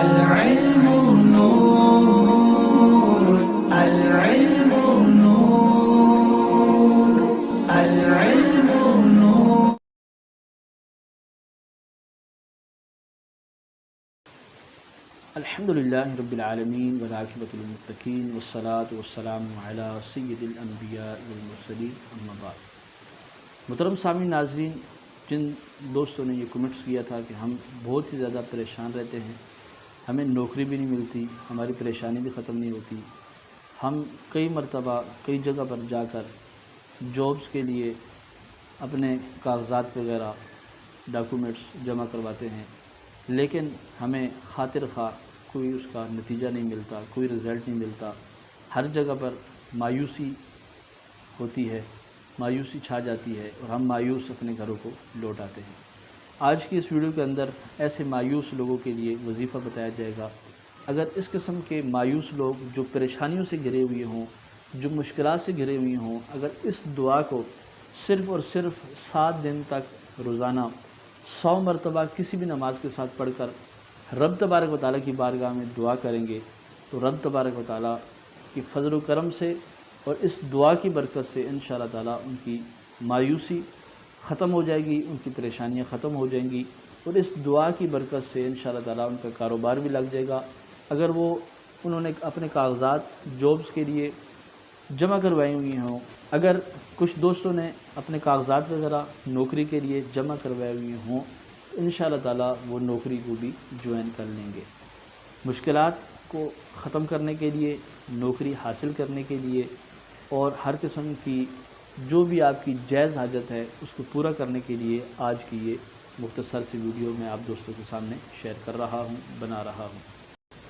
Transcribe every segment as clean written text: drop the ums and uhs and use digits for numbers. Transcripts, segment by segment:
العلم نور، العلم نور، العلم نور. الحمد للہ رب العالمین والعاقبۃ للمتقین والصلاۃ والسلام علی سید الانبیاء والمرسلین اما بعد. محترم سامعین ناظرین، جن دوستوں نے یہ کمنٹس کیا تھا کہ ہم بہت ہی زیادہ پریشان رہتے ہیں، ہمیں نوکری بھی نہیں ملتی، ہماری پریشانی بھی ختم نہیں ہوتی، ہم کئی مرتبہ کئی جگہ پر جا کر جابس کے لیے اپنے کاغذات وغیرہ ڈاکومنٹس جمع کرواتے ہیں، لیکن ہمیں خاطر خواہ کوئی اس کا نتیجہ نہیں ملتا، کوئی رزلٹ نہیں ملتا. ہر جگہ پر مایوسی ہوتی ہے، مایوسی چھا جاتی ہے اور ہم مایوس اپنے گھروں کو لوٹ آتے ہیں. آج کی اس ویڈیو کے اندر ایسے مایوس لوگوں کے لیے وظیفہ بتایا جائے گا. اگر اس قسم کے مایوس لوگ جو پریشانیوں سے گھرے ہوئے ہوں، جو مشکلات سے گھرے ہوئے ہوں، اگر اس دعا کو صرف اور صرف 7 دن تک روزانہ 100 مرتبہ کسی بھی نماز کے ساتھ پڑھ کر رب تبارک و تعالیٰ کی بارگاہ میں دعا کریں گے تو رب تبارک و تعالیٰ کی فضل و کرم سے اور اس دعا کی برکت سے انشاءاللہ تعالیٰ ان کی مایوسی ختم ہو جائے گی، ان کی پریشانیاں ختم ہو جائیں گی، اور اس دعا کی برکت سے انشاءاللہ تعالیٰ ان کا کاروبار بھی لگ جائے گا. اگر انہوں نے اپنے کاغذات جابس کے لیے جمع کروائے ہوئی ہوں، اگر کچھ دوستوں نے اپنے کاغذات وغیرہ نوکری کے لیے جمع کروائے ہوئے ہوں تو انشاءاللہ تعالیٰ وہ نوکری کو بھی جوائن کر لیں گے. مشکلات کو ختم کرنے کے لیے، نوکری حاصل کرنے کے لیے اور ہر قسم کی جو بھی آپ کی جائز حاجت ہے اس کو پورا کرنے کے لیے آج کی یہ مختصر سی ویڈیو میں آپ دوستوں کے سامنے شیئر کر رہا ہوں، بنا رہا ہوں.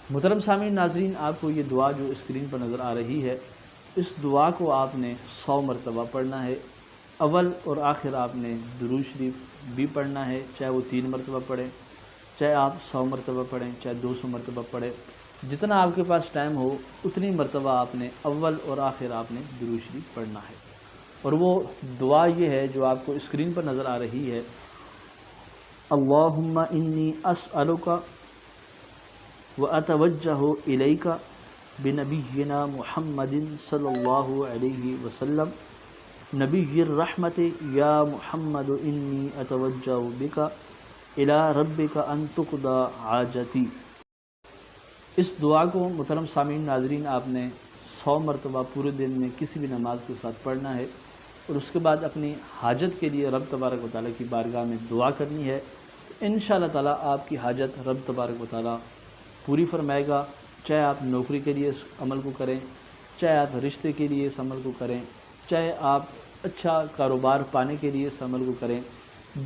محترم سامعین ناظرین، آپ کو یہ دعا جو اسکرین پر نظر آ رہی ہے، اس دعا کو آپ نے 100 مرتبہ پڑھنا ہے. اول اور آخر آپ نے درود شریف بھی پڑھنا ہے، چاہے وہ 3 مرتبہ پڑھیں، چاہے آپ 100 مرتبہ پڑھیں، چاہے 200 مرتبہ پڑھیں، جتنا آپ کے پاس ٹائم ہو اتنی مرتبہ آپ نے اول اور آخر آپ نے درود شریف پڑھنا ہے. اور وہ دعا یہ ہے جو آپ کو اسکرین پر نظر آ رہی ہے: اللہم انی اسألک واتوجہ الیک بنبینا محمد صلی اللہ علیہ وسلم نبی الرحمت یا محمد انی اتوجہ بک الی ربک ان تقضی حاجتی. اس دعا کو محترم سامعین ناظرین آپ نے 100 مرتبہ پورے دن میں کسی بھی نماز کے ساتھ پڑھنا ہے، اور اس کے بعد اپنی حاجت کے لیے رب تبارک و تعالیٰ کی بارگاہ میں دعا کرنی ہے. انشاءاللہ تعالیٰ آپ کی حاجت رب تبارک و تعالیٰ پوری فرمائے گا. چاہے آپ نوکری کے لیے اس عمل کو کریں، چاہے آپ رشتے کے لیے اس عمل کو کریں، چاہے آپ اچھا کاروبار پانے کے لیے اس عمل کو کریں،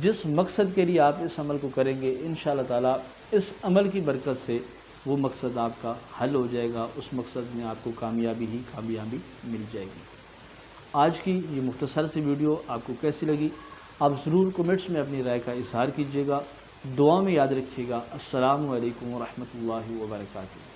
جس مقصد کے لیے آپ اس عمل کو کریں گے انشاءاللہ تعالیٰ اس عمل کی برکت سے وہ مقصد آپ کا حل ہو جائے گا، اس مقصد میں آپ کو کامیابی ہی کامیابی مل جائے گی. آج کی یہ مختصر سی ویڈیو آپ کو کیسی لگی؟ آپ ضرور کمنٹس میں اپنی رائے کا اظہار کیجیے گا. دعا میں یاد رکھیے گا. السلام علیکم ورحمۃ اللہ وبرکاتہ.